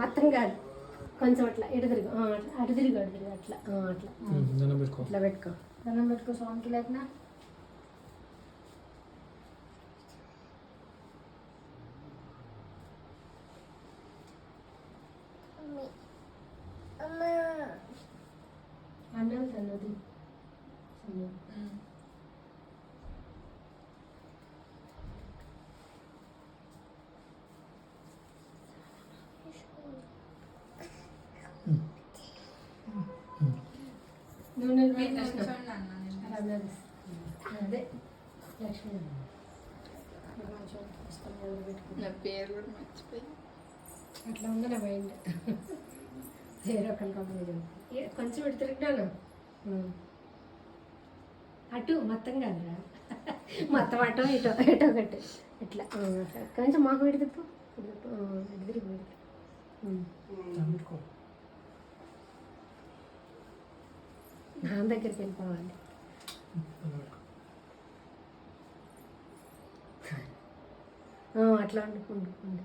మొత్తం కాదు, కొంచెం అట్లా ఇటు తిరుగు, అటు తిరుగు అట్లా అట్లా ఇట్లా పెట్టుకో. దండం పెట్టుకో స్వామికి లేకనా. అన్నం తన్నది అదే లక్ష్మీ పేరు కూడా మర్చిపోయి అట్లా ఉంది నా మైండ్. వేరే ఒకరి కంపెనీ కొంచెం ఇటు తిరుగుతాను, అటు మొత్తం కాదురా, మొత్తం అటో ఇటో ఇటో ఒకటి ఇట్లా కొంచెం మాకు విడి తిప్పు, ఇటు తిరుగు. నా దగ్గరికి వెళ్ళిపోవాలి. అట్లా వండుకుంటుంది.